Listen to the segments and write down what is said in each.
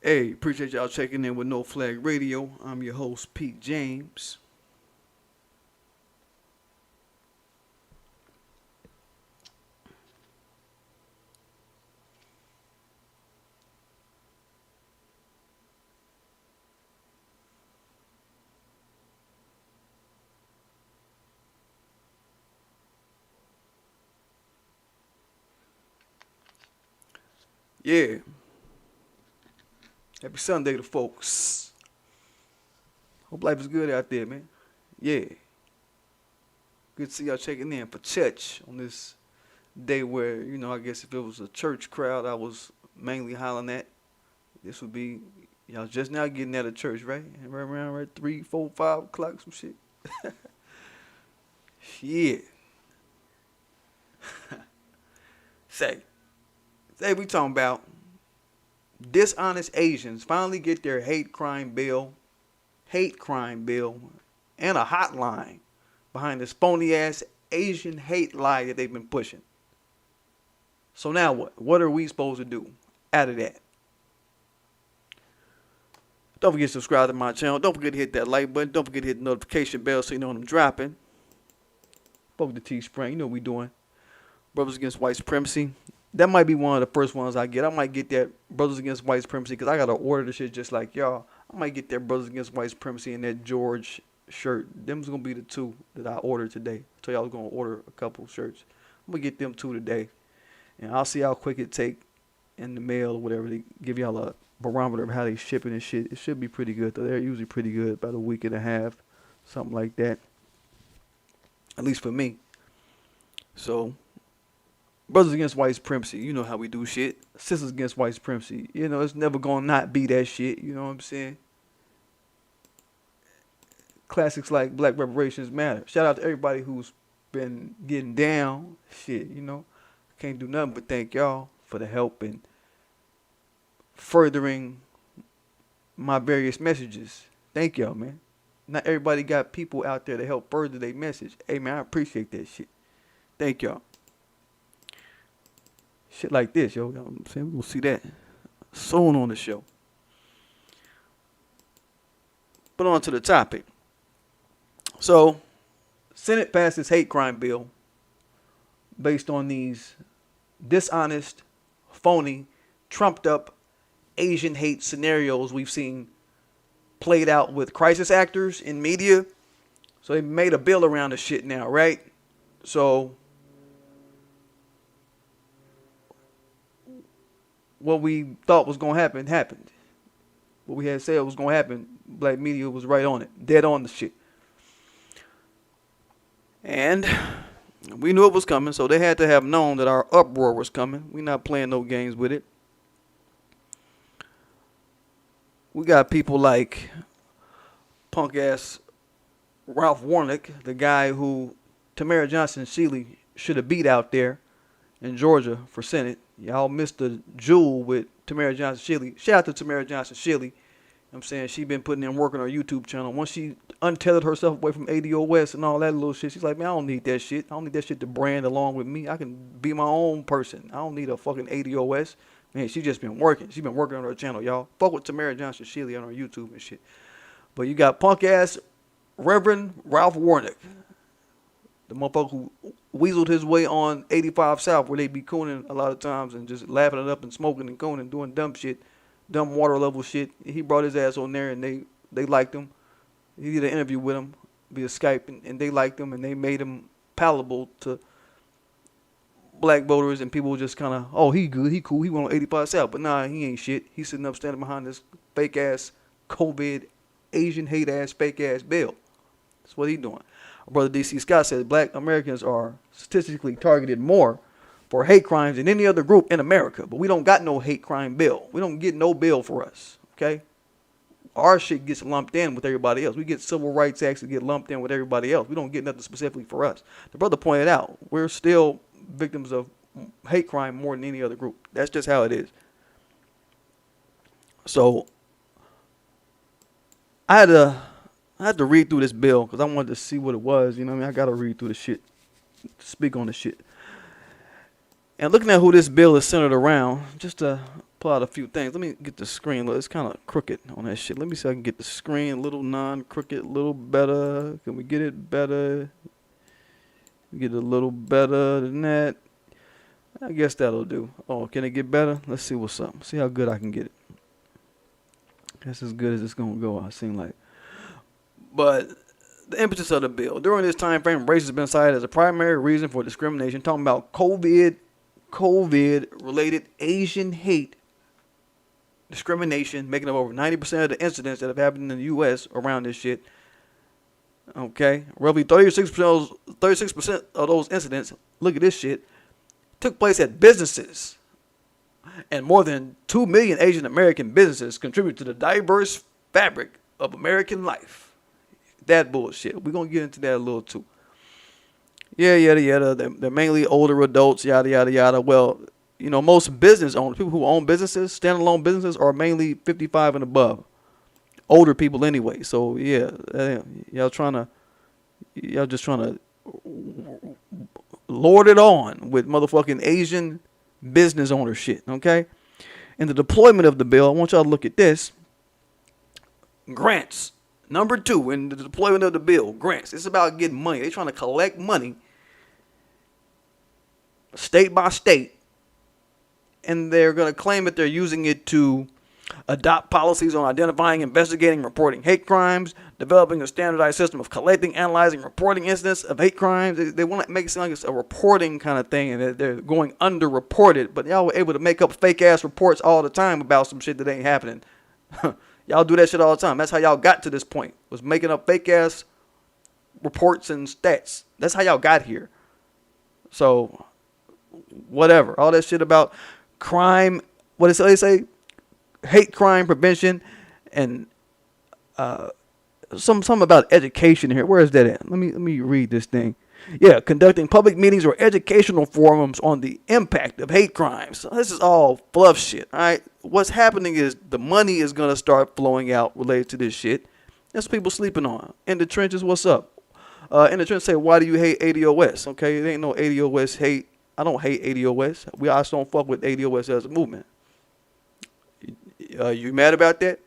Hey, appreciate y'all checking in with No Flag Radio. I'm your host, Pete James. Yeah, happy Sunday to folks. Hope life is good out there, man. Yeah, good to see y'all checking in for church on this day where, I guess if it was a church crowd I was mainly hollering at, this would be, y'all just now getting out of church, right? And right around right 3, 4, 5 o'clock, some shit. Yeah. Say, we talking about dishonest Asians finally get their hate crime bill, and a hotline behind this phony ass Asian hate lie that they've been pushing. So now what? What are we supposed to do out of that? Don't forget to subscribe to my channel. Don't forget to hit that like button. Don't forget to hit the notification bell so you know when I'm dropping. Spoke to T-Spring. You know what we doing. Brothers Against White Supremacy. That might be one of the first ones I get. I might get that Brothers Against White Supremacy because I got to order the shit just like y'all. I might get that Brothers Against White Supremacy and that George shirt. Them's going to be the two that I ordered today. I told y'all I was going to order a couple shirts. I'm going to get them two today. And I'll see how quick it take in the mail or whatever. They give y'all a barometer of how they shipping and shit. It should be pretty good, though. They're usually pretty good, about a week and a half, something like that. At least for me. So, Brothers Against White Supremacy, you know how we do shit. Sisters Against White Supremacy, it's never gonna not be that shit, you know what I'm saying? Classics like Black Reparations Matter. Shout out to everybody who's been getting down, shit, Can't do nothing but thank y'all for the help in furthering my various messages. Thank y'all, man. Not everybody got people out there to help further their message. Hey, man, I appreciate that shit. Thank y'all. Shit like this, yo. You know what I'm saying? We'll see that soon on the show. But on to the topic. So, Senate passed this hate crime bill based on these dishonest, phony, trumped up Asian hate scenarios we've seen played out with crisis actors in media. So they made a bill around the shit now, right? So what we thought was going to happen happened. What we had said was going to happen, black media was right on it, dead on the shit. And we knew it was coming, so they had to have known that our uproar was coming. We're not playing no games with it. We got people like punk ass Ralph Warnock, the guy who Tamara Johnson Shealy should have beat out there in Georgia for Senate. Y'all missed the jewel with Tamara Johnson Shealy. Shout out to Tamara Johnson Shealy. I'm saying she been putting in work on her YouTube channel. Once she untethered herself away from ADOS and all that little shit, she's like, man, I don't need that shit. I don't need that shit to brand along with me. I can be my own person. I don't need a fucking ADOS. Man, she just been working. She been working on her channel, y'all. Fuck with Tamara Johnson Shealy on her YouTube and shit. But you got punk ass Reverend Ralph Warnock, the motherfucker who weaseled his way on 85 South, where they be cooning a lot of times and just laughing it up and smoking and cooning, doing dumb shit, dumb water level shit. He brought his ass on there and they liked him. He did an interview with him via Skype and they liked him and they made him palatable to black voters, and people just kind of, oh, he good, he cool, he went on 85 South. But nah, he ain't shit. He's sitting up standing behind this fake ass COVID Asian hate ass fake ass bill. That's what he doing. Our brother DC Scott says black Americans are statistically targeted more for hate crimes than any other group in America, but we don't got no hate crime bill. We don't get no bill for us, okay? Our shit gets lumped in with everybody else. We get civil rights acts that get lumped in with everybody else. We don't get nothing specifically for us. The brother pointed out, we're still victims of hate crime more than any other group. That's just how it is. So I had to read through this bill because I wanted to see what it was. You know what I mean? I got to read through the shit, speak on the shit. And looking at who this bill is centered around, just to pull out a few things. Let me get the screen. It's kind of crooked on that shit. Let me see if I can get the screen a little non-crooked, a little better. Can we get it better? Get it a little better than that. I guess that'll do. Oh, can it get better? Let's see what's up. See how good I can get it. That's as good as it's going to go, I seem like. But the impetus of the bill. During this time frame, race has been cited as a primary reason for discrimination. Talking about COVID-related Asian hate discrimination, making up over 90% of the incidents that have happened in the U.S. around this shit. Okay, roughly 36% of those incidents, look at this shit, took place at businesses. And more than 2 million Asian American businesses contribute to the diverse fabric of American life. That bullshit. We're going to get into that a little too. Yeah, yada, yada. They're mainly older adults, yada, yada, yada. Well, you know, most business owners, people who own businesses, standalone businesses, are mainly 55 and above. Older people anyway. So, yeah, y'all just trying to lord it on with motherfucking Asian business owner shit, okay? In the deployment of the bill, I want y'all to look at this. Grants. Number 2, in the deployment of the bill, grants. It's about getting money. They're trying to collect money state by state, and they're going to claim that they're using it to adopt policies on identifying, investigating, reporting hate crimes, developing a standardized system of collecting, analyzing, reporting incidents of hate crimes. They want to make it sound like it's a reporting kind of thing, and that they're going underreported. But y'all were able to make up fake-ass reports all the time about some shit that ain't happening. Y'all do that shit all the time. That's how y'all got to this point, was making up fake-ass reports and stats. That's how y'all got here. So, whatever. All that shit about crime, what did they say? Hate crime prevention and something about education here. Where is that at? Let me read this thing. Yeah, conducting public meetings or educational forums on the impact of hate crimes. So this is all fluff shit. All right, what's happening is the money is gonna start flowing out related to this shit. That's what people sleeping on. In the trenches, what's up? In the trenches say, why do you hate ADOS? Okay, there ain't no ADOS hate. I don't hate ADOS. We also don't fuck with ADOS as a movement. You mad about that?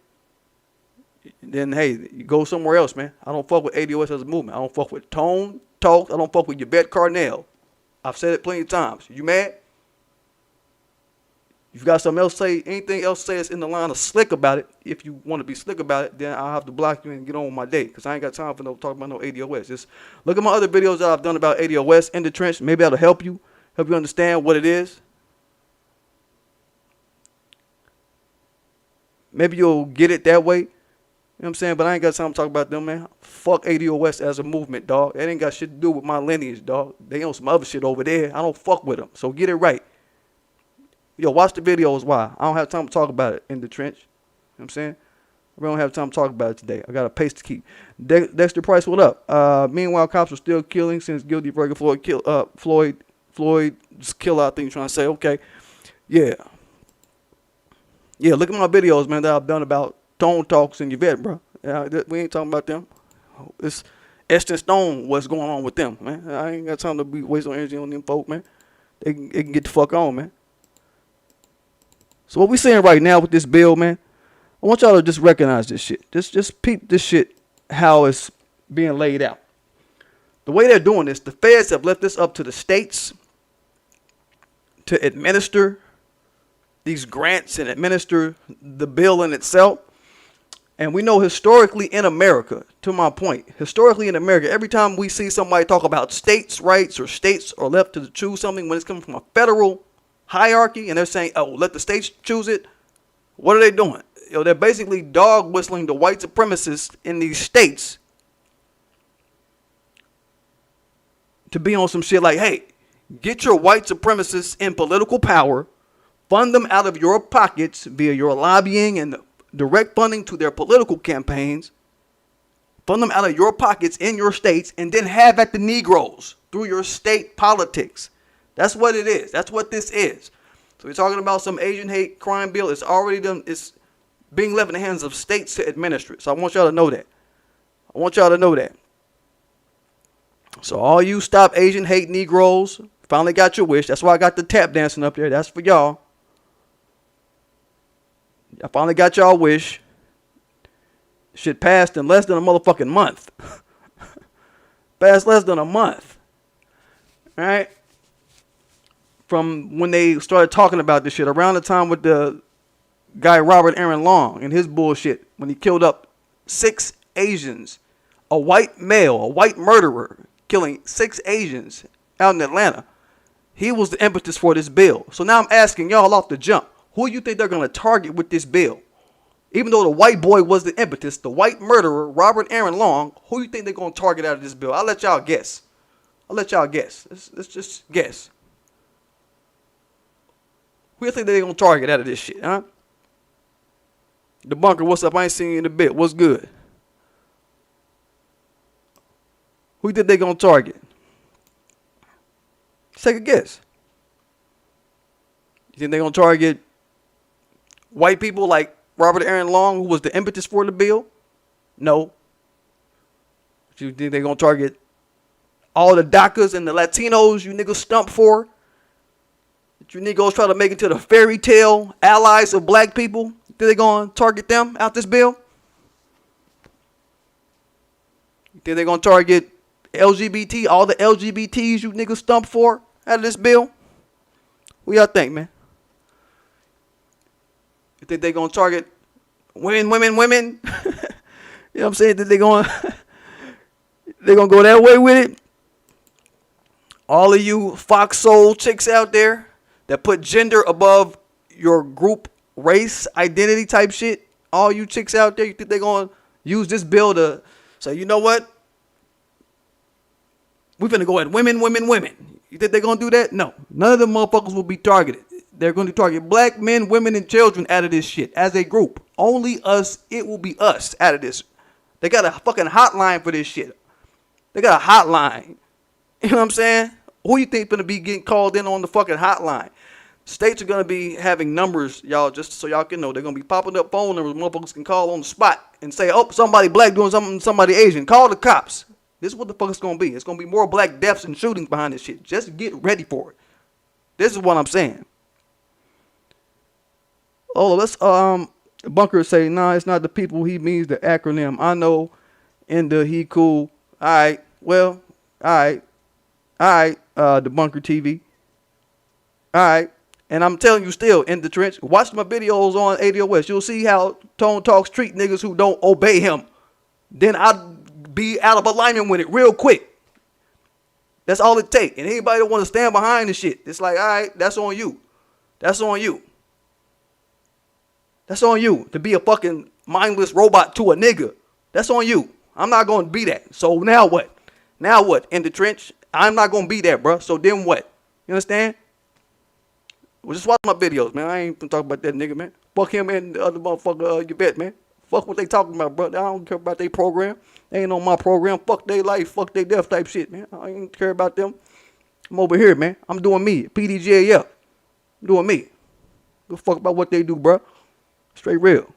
Then hey, you go somewhere else, man. I don't fuck with ADOS as a movement. I don't fuck with Tone Talks. I don't fuck with Yvette Carnell. I've said it plenty of times. You mad? If you got something else to say, anything else to say that's in the line of slick about it, if you want to be slick about it, then I'll have to block you and get on with my day, because I ain't got time for no talk about no ADOS. Just look at my other videos that I've done about ADOS in the trench. Maybe that'll help you understand what it is. Maybe you'll get it that way. You know what I'm saying? But I ain't got time to talk about them, man. Fuck ADOS as a movement, dog. That ain't got shit to do with my lineage, dog. They own some other shit over there. I don't fuck with them. So get it right. Yo, watch the videos. Why? I don't have time to talk about it in the trench. You know what I'm saying? We don't have time to talk about it today. I got a pace to keep. Dexter Price, what up? Meanwhile, cops are still killing since guilty verdict. Floyd's killer, I think you're trying to say. Okay. Yeah. Yeah, look at my videos, man, that I've done about Tone Talks and Yvette, bro. We ain't talking about them. It's Eston Stone, what's going on with them, man. I ain't got time to be wasting energy on them folk, man. They can get the fuck on, man. So what we saying right now with this bill, man, I want y'all to just recognize this shit. Just peep this shit, how it's being laid out. The way they're doing this, the feds have left this up to the states to administer these grants and administer the bill in itself. And we know historically in America, to my point, historically in America, every time we see somebody talk about states' rights or states are left to choose something, when it's coming from a federal hierarchy and they're saying, oh, let the states choose it, what are they doing? You know, they're basically dog whistling the white supremacists in these states to be on some shit like, hey, get your white supremacists in political power, fund them out of your pockets via your lobbying and direct funding to their political campaigns, fund them out of your pockets in your states, and then have at the Negroes through your state politics. That's what it is. That's what this is. So we're talking about some Asian hate crime bill. It's already done. It's being left in the hands of states to administer it. So I want y'all to know that. I want y'all to know that. So all you Stop Asian Hate Negroes finally got your wish. That's why I got the tap dancing up there. That's for y'all. Y'all finally got y'all wish. Shit passed in less than a motherfucking month. Passed less than a month. Alright? From when they started talking about this shit, around the time with the guy Robert Aaron Long and his bullshit, when he killed up 6 Asians, a white male, a white murderer, killing 6 Asians out in Atlanta. He was the impetus for this bill. So now I'm asking y'all off the jump, who do you think they're going to target with this bill? Even though the white boy was the impetus, the white murderer, Robert Aaron Long, who do you think they're going to target out of this bill? I'll let y'all guess. Let's just guess. Who do you think they're going to target out of this shit, huh? The bunker, what's up? I ain't seen you in a bit. What's good? Who do you think they're going to target? Take a guess. You think they're going to target white people like Robert Aaron Long, who was the impetus for the bill? No. You think they're going to target all the DACAs and the Latinos you niggas stump for? That you niggas try to make it to the fairy tale allies of black people? You think they're going to target them out this bill? You think they're going to target LGBT, all the LGBTs you niggas stump for out of this bill? What y'all think, man? You think they're going to target women? You know what I'm saying? That they're going to go that way with it? All of you foxhole chicks out there that put gender above your group race identity type shit, all you chicks out there, you think they're going to use this bill to say, you know what? We're finna go at women. You think they're going to do that? No. None of them motherfuckers will be targeted. They're going to target black men, women, and children out of this shit as a group. Only us. It will be us out of this. They got a fucking hotline for this shit. They got a hotline. You know what I'm saying? Who you think finna be getting called in on the fucking hotline? States are going to be having numbers, y'all, just so y'all can know. They're going to be popping up phone numbers. Motherfuckers can call on the spot and say, oh, somebody black doing something, somebody Asian. Call the cops. This is what the fuck it's going to be. It's going to be more black deaths and shootings behind this shit. Just get ready for it. This is what I'm saying. Oh, let's Bunker say, nah, it's not the people. He means the acronym. I know. In the he cool. All right. Well, all right. The Bunker TV. All right. And I'm telling you still, in the trench, watch my videos on ADOS. You'll see how Tone Talks treat niggas who don't obey him. Then I'll be out of alignment with it real quick. That's all it takes. And anybody that want to stand behind the shit, it's like, all right, that's on you. That's on you. That's on you to be a fucking mindless robot to a nigga. That's on you. I'm not going to be that. So now what? Now what? In the trench, I'm not going to be that, bro. So then what? You understand? Well, just watch my videos, man. I ain't gonna talk about that nigga, man. Fuck him and the other motherfucker, you bet, man. Fuck what they talking about, bro. I don't care about their program. They ain't on my program. Fuck their life. Fuck their death type shit, man. I ain't care about them. I'm over here, man. I'm doing me. PDGAF. I'm doing me. Go fuck about what they do, bro. Straight real.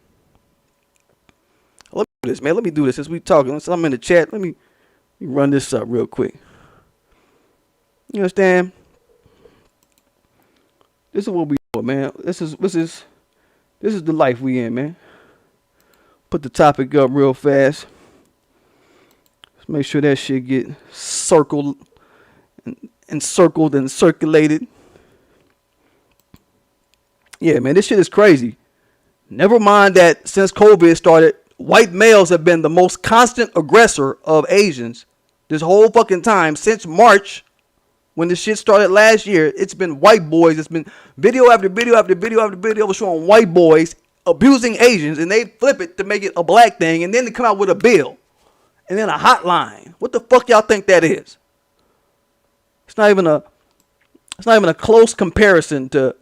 Let me do this, man. Let me do this since we talking. Since I'm in the chat, let me run this up real quick. You understand? This is what we do, man. This is the life we in, man. Put the topic up real fast. Let's make sure that shit get circled and circled and circulated. Yeah, man, this shit is crazy. Never mind that since COVID started, white males have been the most constant aggressor of Asians this whole fucking time since March. When the shit started last year, it's been white boys. It's been video after video after video after video showing white boys abusing Asians, and they flip it to make it a black thing, and then they come out with a bill, and then a hotline. What the fuck y'all think that is? It's not even a close comparison to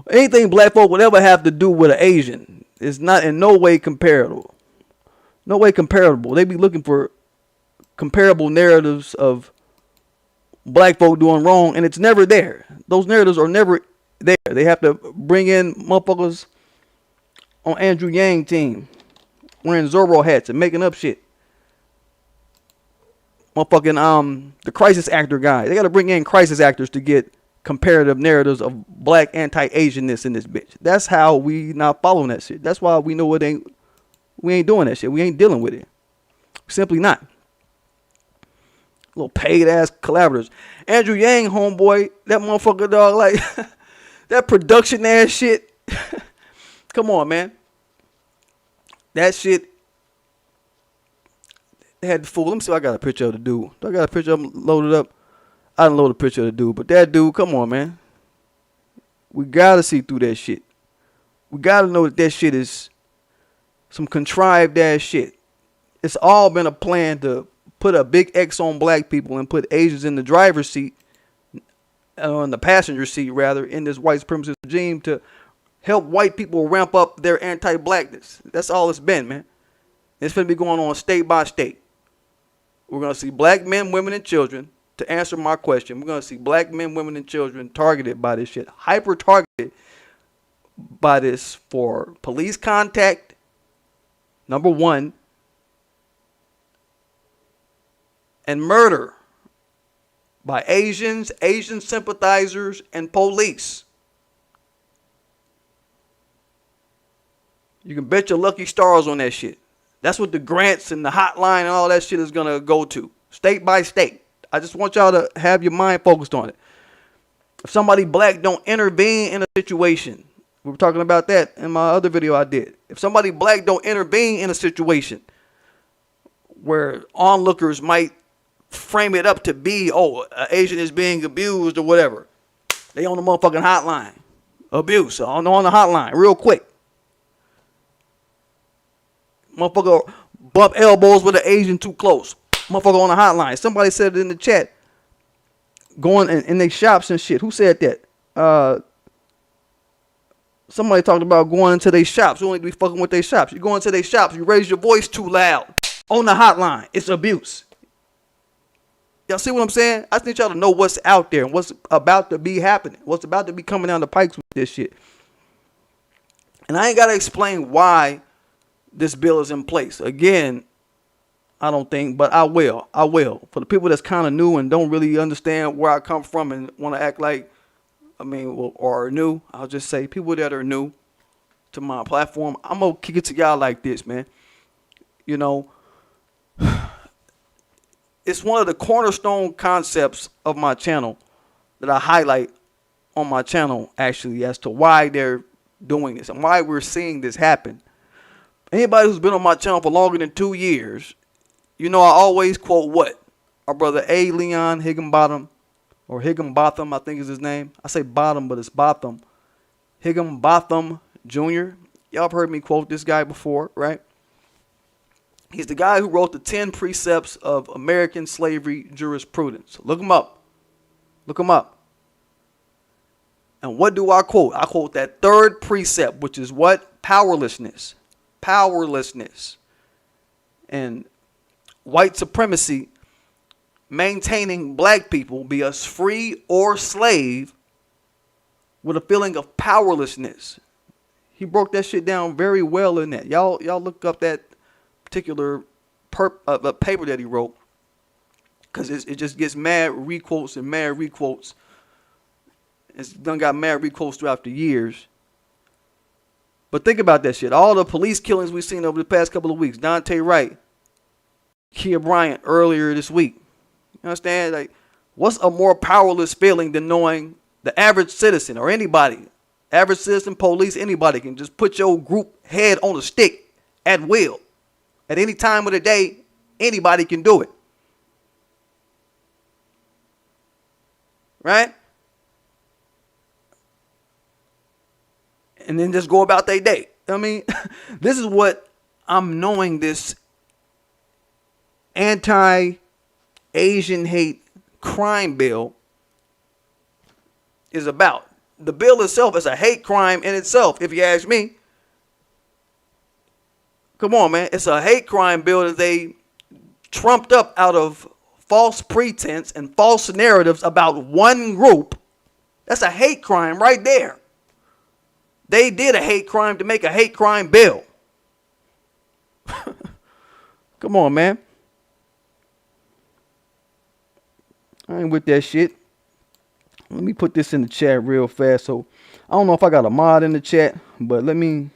anything black folk would ever have to do with an Asian. It's not in no way comparable. No way comparable. They be looking for comparable narratives of black folk doing wrong, and it's never there. Those narratives are never there. They have to bring in motherfuckers on Andrew Yang team wearing Zorro hats and making up shit. Motherfucking the crisis actor guy. They got to bring in crisis actors to get comparative narratives of black anti-Asianness in this bitch. That's how we not following that shit. That's why we know we ain't doing that shit. We ain't dealing with it. Simply not. Little paid ass collaborators. Andrew Yang, homeboy, that motherfucker, dog, like that production ass shit. Come on, man. That shit had the fool. Let me see if I got a picture of the dude. Do I got a picture of him loaded up? I didn't load a picture of the dude, but that dude, come on, man. We gotta see through that shit. We gotta know that shit is some contrived ass shit. It's all been a plan to put a big X on black people and put Asians in the driver's seat, on the passenger seat rather, in this white supremacist regime to help white people ramp up their anti-blackness. That's all it's been, man. It's going to be going on state by state. We're going to see black men, women, and children. To answer my question, we're going to see black men, women, and children targeted by this shit. Hyper-targeted by this for police contact, number one, and murder by Asians, Asian sympathizers, and police. You can bet your lucky stars on that shit. That's what the grants and the hotline and all that shit is going to go to, state by state. I just want y'all to have your mind focused on it. If somebody black don't intervene in a situation, we were talking about that in my other video I did. If somebody black don't intervene in a situation where onlookers might frame it up to be, oh, an Asian is being abused or whatever, they on the motherfucking hotline. Abuse on the hotline real quick. Motherfucker bump elbows with an Asian too close. Motherfucker on the hotline. Somebody said it in the chat. Going in their shops and shit. Who said that? Somebody talked about going into their shops. You only be fucking with their shops. You go into their shops. You raise your voice too loud. On the hotline. It's abuse. Y'all see what I'm saying? I just need y'all to know what's out there and what's about to be happening. What's about to be coming down the pipes with this shit. And I ain't got to explain why this bill is in place. Again, I don't think, but I will. I will. For the people that's kind of new and don't really understand where I come from and want to act like, or are new, I'll just say people that are new to my platform, I'm going to kick it to y'all like this, man. You know, it's one of the cornerstone concepts of my channel that I highlight on my channel, actually, as to why they're doing this and why we're seeing this happen. Anybody who's been on my channel for longer than 2 years, you know I always quote what? Our brother A. Leon Higginbotham, or Higginbotham, I think is his name. I say bottom, but it's Botham. Higginbotham Jr. Y'all have heard me quote this guy before, right? He's the guy who wrote the 10 precepts of American slavery jurisprudence. Look him up. Look him up. And what do I quote? I quote that third precept, which is what? Powerlessness. Powerlessness. And white supremacy maintaining black people, be us free or slave, with a feeling of powerlessness. He broke that shit down very well in that. Y'all look up that particular paper that he wrote, because it just gets mad requotes and mad requotes. It's done got mad requotes throughout the years. But think about that shit. All the police killings we've seen over the past couple of weeks. Dante Wright, Kia Bryant earlier this week. You understand? Like, what's a more powerless feeling than knowing the average citizen or anybody, average citizen, police, anybody can just put your group head on a stick at will. At any time of the day, anybody can do it. Right? And then just go about their day. I mean, this is what I'm knowing this anti-Asian hate crime bill is about. The bill itself is a hate crime in itself, if you ask me. Come on, man. It's a hate crime bill that they trumped up out of false pretense and false narratives about one group. That's a hate crime right there. They did a hate crime to make a hate crime bill. Come on, man. I ain't with that shit. Let me put this in the chat real fast. So I don't know if I got a mod in the chat, but let me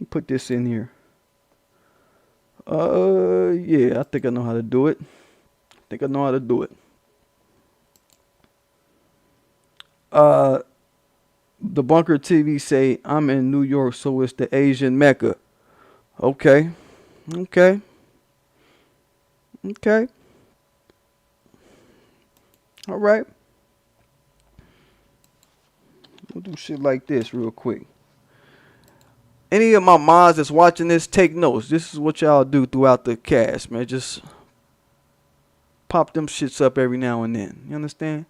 put this in here. Yeah, I think I know how to do it. The Bunker TV say I'm in New York, so it's the Asian Mecca. Okay. All right. We'll do shit like this real quick. Any of my mods that's watching this, take notes. This is what y'all do throughout the cast, man. Just pop them shits up every now and then. You understand?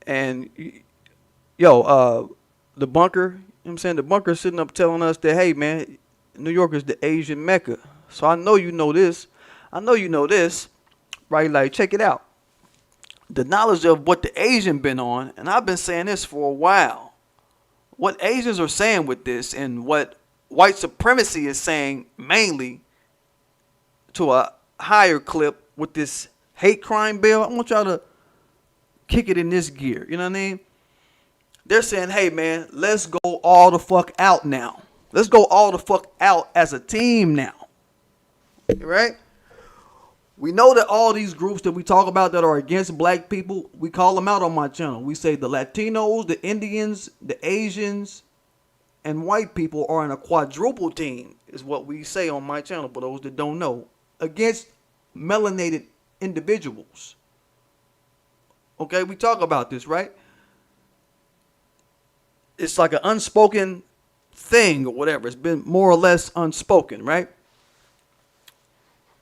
And yo, the Bunker, you know what I'm saying? The Bunker sitting up telling us that, hey man, New York is the Asian Mecca. So I know you know this. Right? Like, check it out. The knowledge of what the Asian been on, and I've been saying this for a while. What Asians are saying with this, and what white supremacy is saying mainly to a higher clip with this hate crime bill. I want y'all to kick it in this gear. You know what I mean? They're saying, hey man, let's go all the fuck out now. Let's go all the fuck out as a team now. Right? We know that all these groups that we talk about that are against black people, we call them out on my channel. We say the Latinos, the Indians, the Asians, and white people are in a quadruple team, is what we say on my channel, for those that don't know, against melanated individuals. Okay, we talk about this, right? It's like an unspoken thing or whatever. It's been more or less unspoken, right?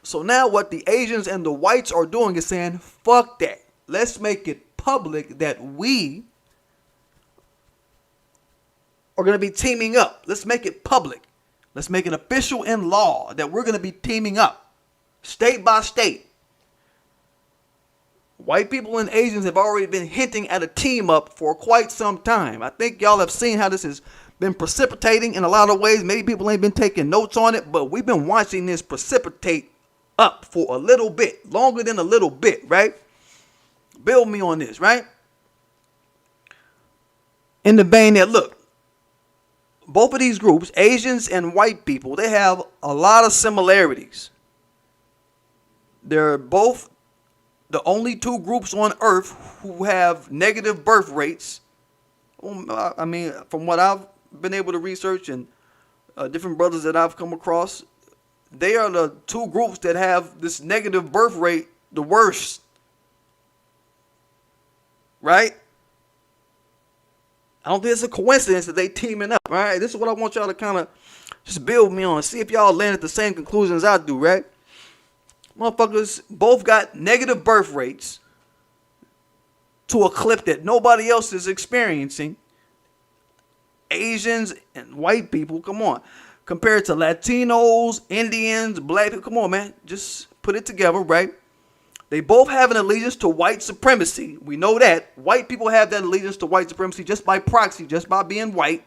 So now what the Asians and the whites are doing is saying, fuck that. Let's make it public that we are going to be teaming up. Let's make it public. Let's make it official in law that we're going to be teaming up, state by state. White people and Asians have already been hinting at a team up for quite some time. I think y'all have seen how this has been precipitating in a lot of ways. Maybe people ain't been taking notes on it, but we've been watching this precipitate up for a little bit, longer than a little bit, right? Build me on this, right? In the vein that, look, both of these groups, Asians and white people, they have a lot of similarities. They're both the only two groups on earth who have negative birth rates. I mean, from what I've been able to research and different brothers that I've come across, they are the two groups that have this negative birth rate the worst. Right? I don't think it's a coincidence that they teaming up. All right? This is what I want y'all to kind of just build me on. See if y'all land at the same conclusions I do, right? Motherfuckers both got negative birth rates to a clip that nobody else is experiencing. Asians and white people, come on. Compared to Latinos, Indians, black people, come on, man. Just put it together, right? They both have an allegiance to white supremacy. We know that. White people have that allegiance to white supremacy just by proxy, just by being white.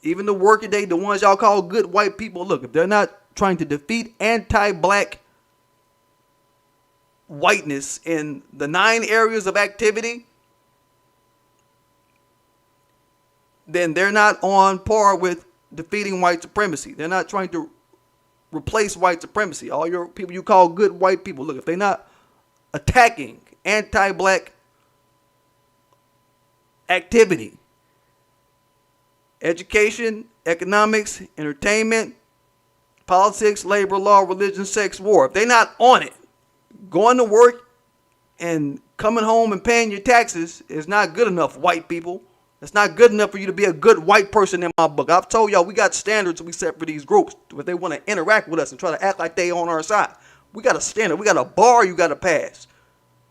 Even the workaday, the ones y'all call good white people, look, if they're not trying to defeat anti-black whiteness in the 9 areas of activity, then they're not on par with defeating white supremacy. They're not trying to replace white supremacy. All your people you call good white people, look, if they're not attacking anti-black activity, education, economics, entertainment, politics, labor law, religion, sex, war, if they're not on it, going to work and coming home and paying your taxes is not good enough, white people. It's not good enough for you to be a good white person in my book. I've told y'all we got standards we set for these groups. If they want to interact with us and try to act like they on our side, we got a standard. We got a bar you got to pass.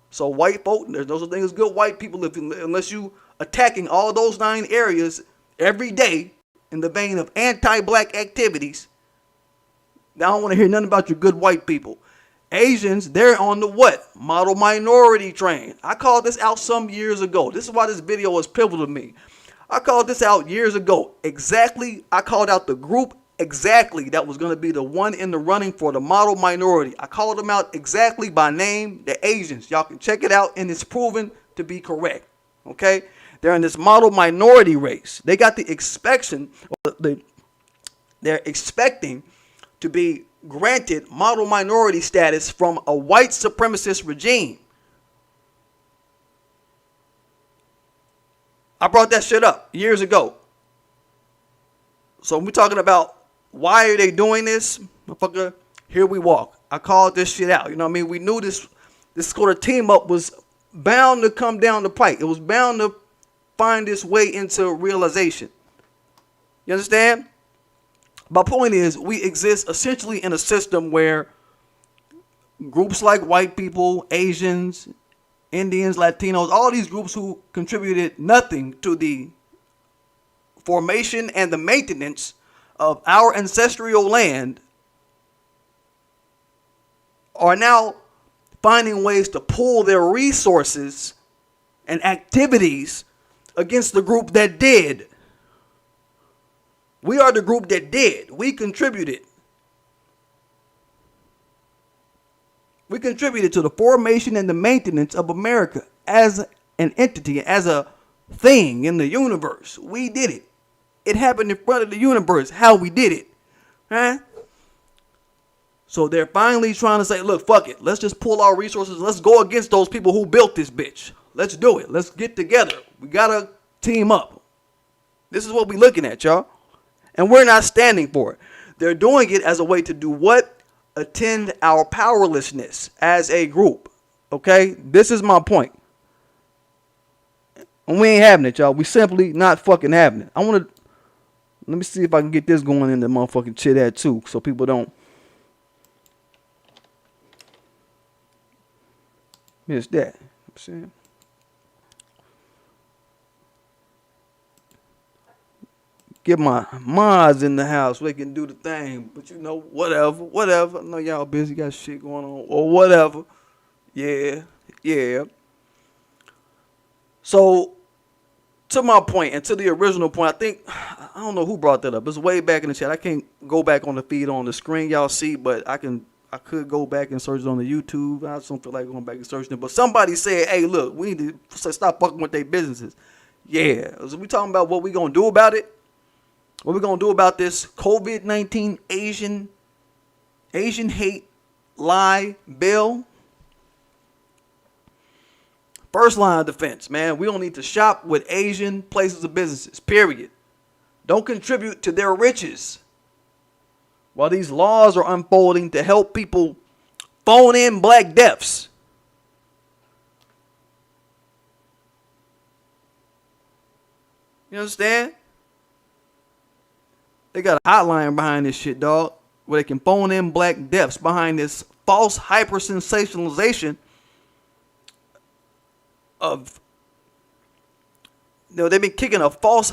So white folk, there's no such thing as good white people unless you attacking all those 9 areas every day in the vein of anti-black activities. Now I don't want to hear nothing about your good white people. Asians, they're on the what? Model minority train. I called this out some years ago. This is why this video is pivotal to me. I called this out years ago. Exactly, I called out the group exactly that was going to be the one in the running for the model minority. I called them out exactly by name, the Asians. Y'all can check it out, and it's proven to be correct. Okay? They're in this model minority race. They got the expectation, they're expecting to be granted model minority status from a white supremacist regime. I brought that shit up years ago. So we're talking about why are they doing this? Motherfucker, here we walk. I called this shit out. You know what I mean? We knew this sort of team up was bound to come down the pike. It was bound to find its way into realization. You understand? My point is, we exist essentially in a system where groups like white people, Asians, Indians, Latinos, all these groups who contributed nothing to the formation and the maintenance of our ancestral land are now finding ways to pull their resources and activities against the group that did. We are the group that did. We contributed. We contributed to the formation and the maintenance of America as an entity, as a thing in the universe. We did it. It happened in front of the universe, how we did it. Huh? So they're finally trying to say, look, fuck it. Let's just pull our resources. Let's go against those people who built this bitch. Let's do it. Let's get together. We got to team up. This is what we're looking at, y'all. And we're not standing for it. They're doing it as a way to do what? Attend our powerlessness as a group. Okay? This is my point. And we ain't having it, y'all. We simply not fucking having it. Let me see if I can get this going in the motherfucking chit ad too, so people don't miss that. I'm saying. Get my mods in the house so they can do the thing. But you know, whatever. I know y'all busy, got shit going on, or whatever. Yeah. So, to my point, and to the original point, I don't know who brought that up. It's way back in the chat. I can't go back on the feed on the screen y'all see, but I could go back and search it on the YouTube. I just don't feel like going back and searching it. But somebody said, hey, look, we need to stop fucking with their businesses. Yeah. So we talking about what we going to do about it? What we going to do about this COVID-19 Asian hate lie bill? First line of defense, man. We don't need to shop with Asian places of businesses, period. Don't contribute to their riches. While these laws are unfolding to help people phone in black deaths. You understand? They got a hotline behind this shit, dog, where they can phone in black deaths behind this false hyper-sensationalization of, they've been kicking a false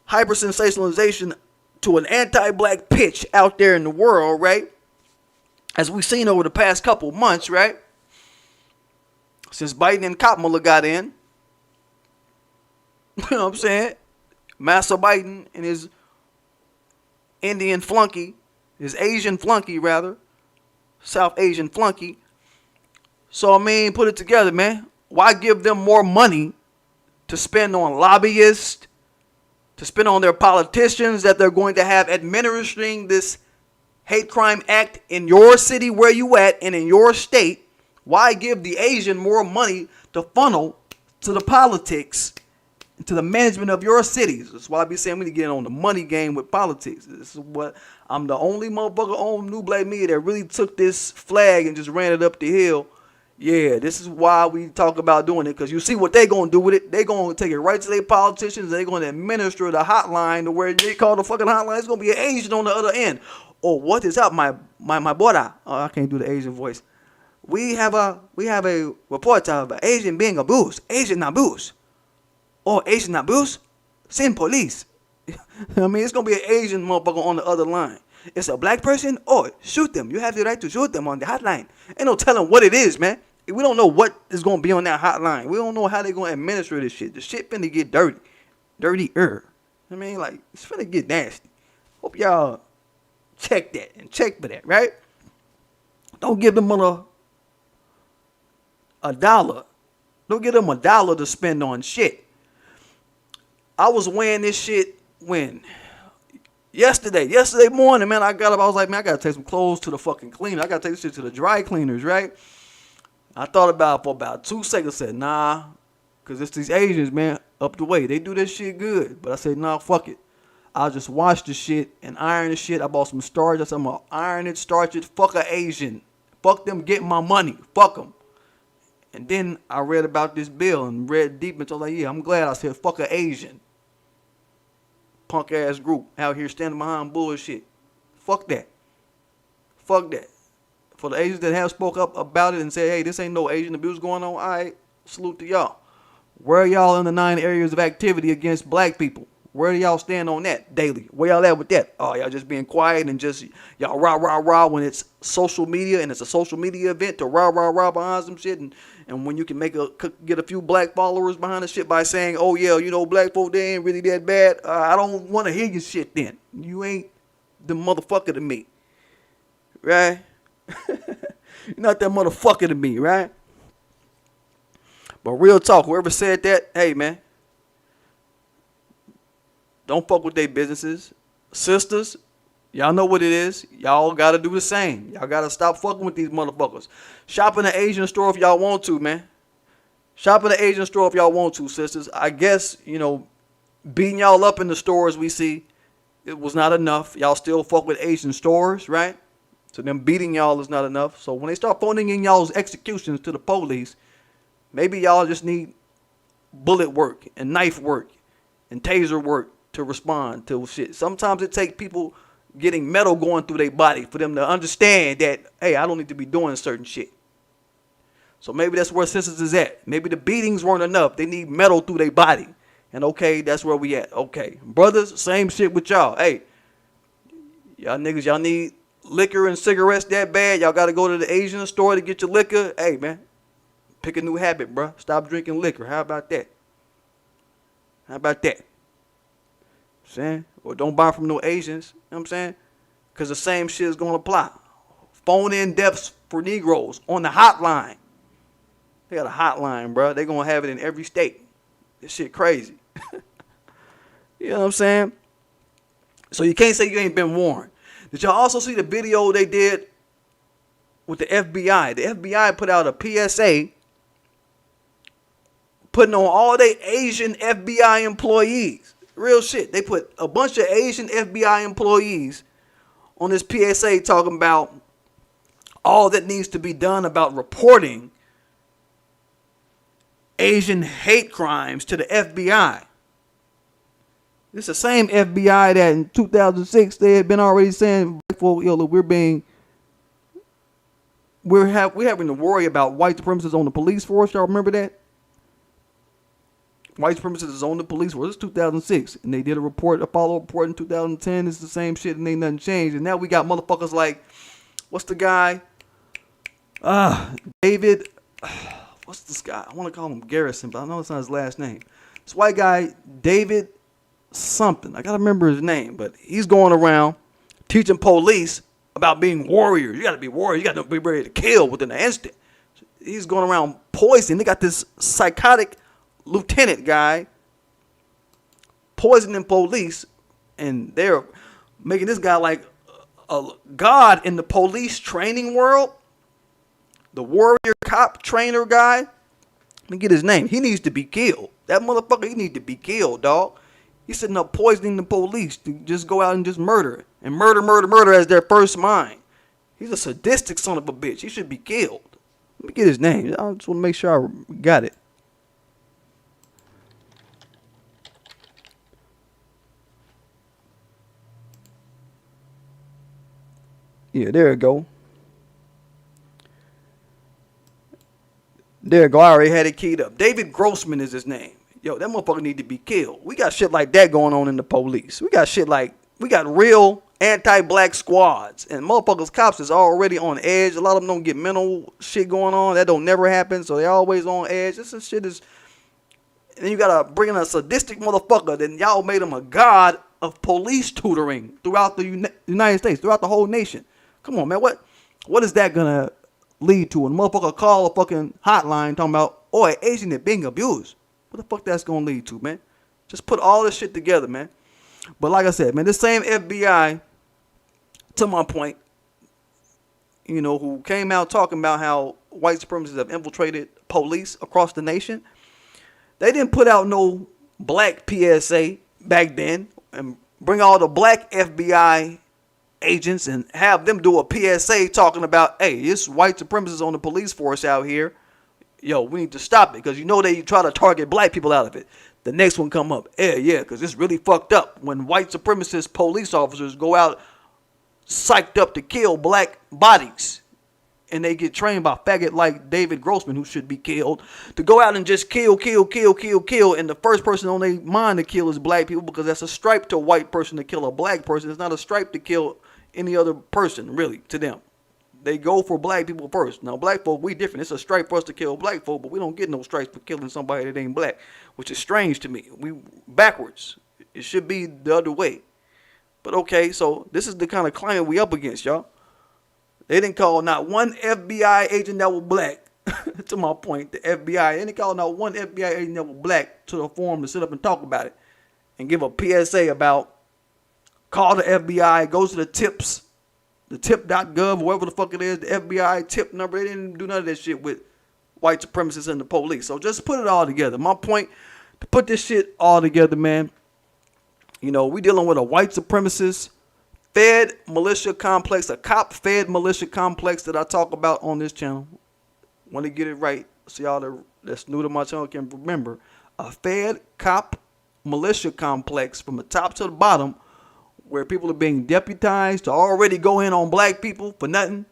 hyper-sensationalization to an anti-black pitch out there in the world, right? As we've seen over the past couple months, right? Since Biden and Kamala got in. You know what I'm saying? Master Biden and his Indian flunky, his Asian flunky rather, South Asian flunky. So, I mean, put it together, man. Why give them more money to spend on lobbyists, to spend on their politicians that they're going to have administering this hate crime act in your city where you at and in your state? Why give the Asian more money to funnel to the politics, to the management of your cities? That's why I be saying we need to get on the money game with politics. This is what I'm the only motherfucker on New Black Media that really took this flag and just ran it up the hill. Yeah, this is why we talk about doing it, because you see what they going to do with it. They going to take it right to their politicians. They going to administer the hotline to where they call the fucking hotline. It's going to be an Asian on the other end. Oh, what is up, my brother? Oh, I can't do the Asian voice. We have a report of Asian being abused. Asian abuse. Oh, Asian abuse? Send police. I mean, it's going to be an Asian motherfucker on the other line. It's a black person? Oh, shoot them. You have the right to shoot them on the hotline. Ain't no telling what it is, man. We don't know what is going to be on that hotline. We don't know how they're going to administer this shit. The shit finna get dirty. Dirtier. I mean, like, it's finna get nasty. Hope y'all check that and check for that, right? Don't give them a dollar. Don't give them $1 to spend on shit. I was wearing this shit when? Yesterday morning, man, I got up. I was like, man, I got to take some clothes to the fucking cleaner. I got to take this shit to the dry cleaners, right? I thought about it for about 2 seconds. Said, nah, because it's these Asians, man, up the way. They do this shit good. But I said, nah, fuck it. I'll just wash the shit and iron the shit. I bought some starch. I said, I'm going to iron it, starch it. Fuck a Asian. Fuck them getting my money. Fuck them. And then I read about this bill and read deep into it. I was like, yeah, I'm glad I said fuck a Asian. Punk ass group out here standing behind bullshit. Fuck that. Fuck that. For the Asians that have spoke up about it and said, hey, this ain't no Asian abuse going on, all right, salute to y'all. Where are y'all in the 9 areas of activity against black people? Where do y'all stand on that daily? Where y'all at with that? Oh, y'all just being quiet and just y'all rah when it's social media and it's a social media event to rah behind some shit, and when you can get a few black followers behind the shit by saying, oh yeah, you know, black folk, they ain't really that bad. I don't want to hear your shit then. You ain't the motherfucker to me, right? You're not that motherfucker to me, right? But real talk, whoever said that, hey man, don't fuck with their businesses. Sisters, y'all know what it is. Y'all got to do the same. Y'all got to stop fucking with these motherfuckers. Shop in the Asian store if y'all want to, man. Shop in the Asian store if y'all want to, sisters. I guess, you know, beating y'all up in the stores we see, it was not enough. Y'all still fuck with Asian stores, right? So them beating y'all is not enough. So when they start phoning in y'all's executions to the police, maybe y'all just need bullet work and knife work and taser work to respond to shit. Sometimes it takes people getting metal going through their body for them to understand that, hey, I don't need to be doing certain shit. So maybe that's where sisters is at. Maybe the beatings weren't enough. They need metal through their body. And okay, that's where we at. Okay. Brothers, same shit with y'all. Hey, y'all niggas, y'all need liquor and cigarettes that bad. Y'all got to go to the Asian store to get your liquor. Hey, man, pick a new habit, bro. Stop drinking liquor. How about that? How about that? Saying, or don't buy from no Asians, you know what I'm saying? Because the same shit is going to apply. Phone in deaths for Negroes on the hotline. They got a hotline, bro. They're going to have it in every state. This shit crazy. You know what I'm saying? So you can't say you ain't been warned. Did y'all also see the video they did with the FBI? The FBI put out a PSA putting on all their Asian FBI employees. Real shit. They put a bunch of Asian FBI employees on this PSA talking about all that needs to be done about reporting Asian hate crimes to the FBI. It's the same FBI that in 2006 they had been already saying, yo, look, we're having to worry about white supremacists on the police force. Y'all remember that? White supremacists is on the police force. It's 2006. And they did a follow-up report in 2010. It's the same shit and ain't nothing changed. And now we got motherfuckers like, what's the guy? David, what's this guy? I want to call him Garrison, but I know it's not his last name. This white guy, David something. I got to remember his name. But he's going around teaching police about being warriors. You got to be warriors. You got to be ready to kill within an instant. He's going around poisoning. They got this psychotic lieutenant guy poisoning police, and they're making this guy like a god in the police training world. The warrior cop trainer guy. Let me get his name. He needs to be killed. That motherfucker, he needs to be killed, dog. He's sitting up poisoning the police to just go out and just murder. And murder as their first mind. He's a sadistic son of a bitch. He should be killed. Let me get his name. I just want to make sure I got it. Yeah, there it go. There it go. I already had it keyed up. David Grossman is his name. Yo, that motherfucker need to be killed. We got shit like that going on in the police. We got real anti-black squads. And motherfuckers, cops is already on edge. A lot of them don't get mental shit going on. That don't never happen. So they always on edge. This shit is... And then you gotta bring in a sadistic motherfucker. Then y'all made him a god of police tutoring throughout the United States, throughout the whole nation. Come on, man. What is that gonna lead to? When a motherfucker call a fucking hotline talking about, oh, an Asian is being abused. What the fuck that's gonna lead to, man? Just put all this shit together, man. But like I said, man, this same FBI, to my point, you know, who came out talking about how white supremacists have infiltrated police across the nation, they didn't put out no black PSA back then and bring all the black FBI agents and have them do a PSA talking about, hey, it's white supremacists on the police force out here. Yo, we need to stop it because you know they try to target black people out of it. The next one come up, yeah, because it's really fucked up when white supremacist police officers go out psyched up to kill black bodies. And they get trained by faggot like David Grossman, who should be killed, to go out and just kill. And the first person on their mind to kill is black people, because that's a stripe to a white person to kill a black person. It's not a stripe to kill any other person, really, to them. They go for black people first. Now, black folk, we different. It's a stripe for us to kill black folk, but we don't get no stripes for killing somebody that ain't black, which is strange to me. We backwards. It should be the other way. But okay, so this is the kind of climate we up against, y'all. They didn't call not one FBI agent that was black. To my point, the FBI. They didn't call not one FBI agent that was black to the forum to sit up and talk about it and give a PSA about call the FBI, goes to the tips, the tip.gov, whatever the fuck it is, the FBI tip number. They didn't do none of that shit with white supremacists and the police. So just put it all together. My point, to put this shit all together, man, you know, we dealing with a white supremacist fed militia complex, a cop-fed militia complex that I talk about on this channel. Want to get it right so y'all that's new to my channel can remember. A fed cop militia complex from the top to the bottom, where people are being deputized to already go in on black people for nothing,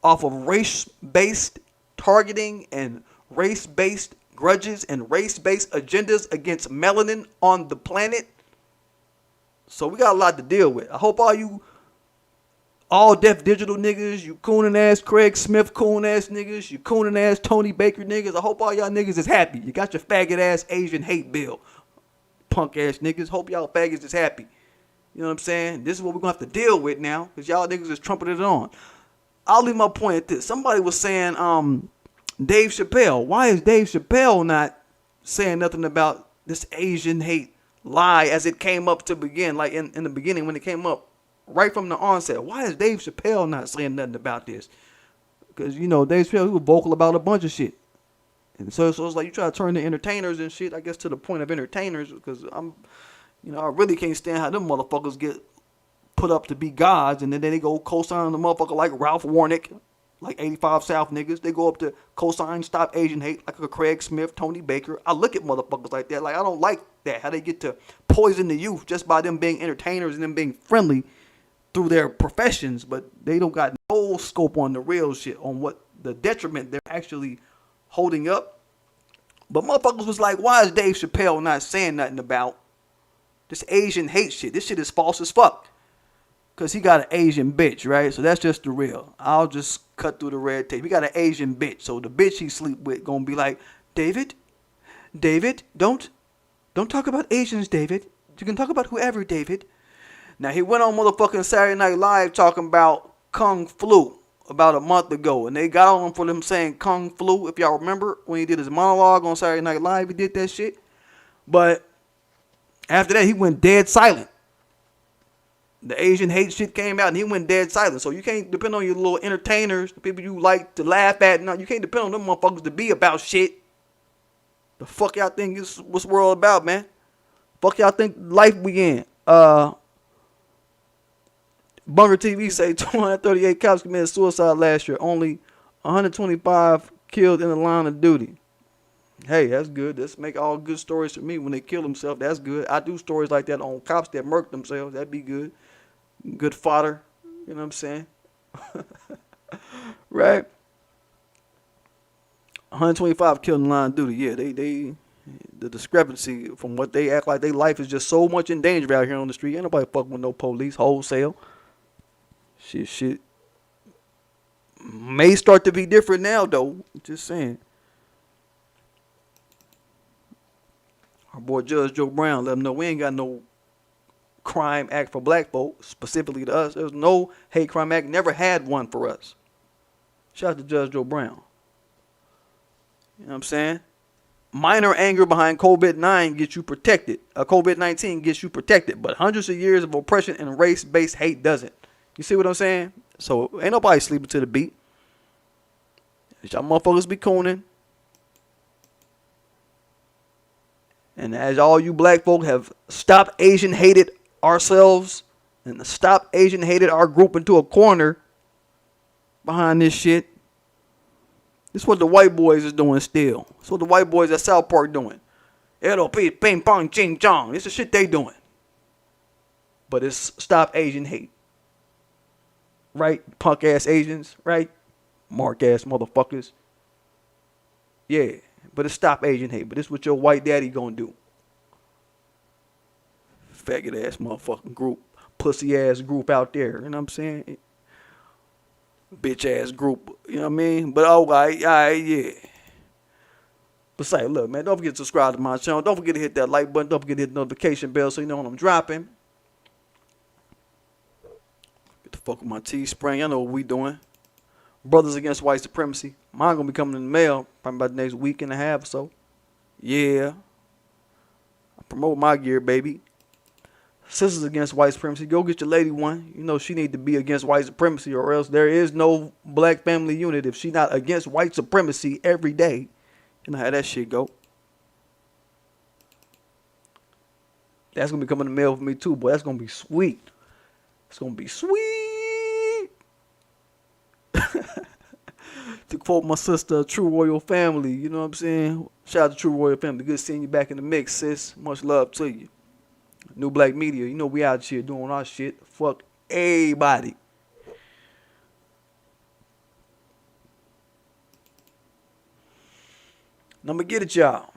off of race-based targeting and race-based grudges and race-based agendas against melanin on the planet. So we got a lot to deal with. I hope all you all deaf digital niggas, you cooning ass Craig Smith coon ass niggas, you cooning ass Tony Baker niggas, I hope all y'all niggas is happy. You got your faggot ass Asian hate bill. Punk ass niggas. Hope y'all faggots is happy. You know what I'm saying? This is what we're going to have to deal with now, because y'all niggas is trumpeted it on. I'll leave my point at this. Somebody was saying, Dave Chappelle. Why is Dave Chappelle not saying nothing about this Asian hate lie as it came up to begin, like in the beginning when it came up right from the onset? Why is Dave Chappelle not saying nothing about this? Because, you know, Dave Chappelle, he was vocal about a bunch of shit. And so it's like you try to turn the entertainers and shit, I guess, to the point of entertainers, because I really can't stand how them motherfuckers get put up to be gods, and then they go co-sign the motherfucker like Ralph Warnick, like 85 South niggas. They go up to co-sign Stop Asian Hate like a Craig Smith, Tony Baker. I look at motherfuckers like that. Like, I don't like that, how they get to poison the youth just by them being entertainers and them being friendly through their professions, but they don't got no scope on the real shit, on what the detriment they're actually holding up. But motherfuckers was like, why is Dave Chappelle not saying nothing about this Asian hate shit? This shit is false as fuck. Because he got an Asian bitch, right? So that's just the real. I'll just cut through the red tape. He got an Asian bitch. So the bitch he sleep with gonna be like, David, don't talk about Asians, David. You can talk about whoever, David. Now, he went on motherfucking Saturday Night Live talking about Kung Flu about a month ago. And they got on him for them saying Kung Flu. If y'all remember, when he did his monologue on Saturday Night Live, he did that shit. But after that, he went dead silent. The Asian hate shit came out and he went dead silent. So you can't depend on your little entertainers, the people you like to laugh at. No, you can't depend on them motherfuckers to be about shit. The fuck y'all think is what's the world about, man? Fuck y'all think life we in? Bunker TV say 238 cops committed suicide last year. Only 125 killed in the line of duty. Hey, that's good. Let's make all good stories for me when they kill themselves. That's good. I do stories like that on cops that murk themselves. That'd be good. Good fodder. You know what I'm saying? Right? 125 killed in the line of duty. Yeah, the discrepancy from what they act like their life is just so much in danger out here on the street. Ain't nobody fucking with no police wholesale. Shit may start to be different now, though. Just saying. Our boy Judge Joe Brown let him know we ain't got no crime act for black folk, specifically to us. There was no hate crime act, never had one for us. Shout out to Judge Joe Brown. You know what I'm saying? Minor anger behind COVID-19 gets you protected. COVID-19 gets you protected, but hundreds of years of oppression and race-based hate doesn't. You see what I'm saying? So ain't nobody sleeping to the beat. Y'all motherfuckers be cooning. And as all you black folk have stopped Asian hated ourselves and stopped Asian hated our group into a corner behind this shit. This is what the white boys is doing still. This is what the white boys at South Park doing. LP, ping pong, ching chong. This is shit they doing. But it's stop Asian hate. Right? Punk ass Asians, right? Mark ass motherfuckers. Yeah. But it's stop Asian hate. But this is what your white daddy gonna do. Faggot ass motherfucking group. Pussy ass group out there. You know what I'm saying? Bitch ass group. You know what I mean? But alright, yeah. But say, look, man, don't forget to subscribe to my channel. Don't forget to hit that like button. Don't forget to hit the notification bell so you know when I'm dropping. Get the fuck with my Teespring. I know what we doing. Brothers Against White Supremacy. Mine gonna be coming in the mail probably about the next week and a half or so. Yeah. I promote my gear, baby. Sisters Against White Supremacy. Go get your lady one. You know she need to be against white supremacy or else there is no black family unit if she not against white supremacy every day. You know how that shit go. That's gonna be coming in the mail for me too, boy. That's gonna be sweet. It's gonna be sweet. To quote my sister, True Royal Family, you know what I'm saying? Shout out to True Royal Family. Good seeing you back in the mix, sis. Much love to you. New Black Media, you know we out here doing our shit. Fuck everybody. Now I'ma get it, y'all.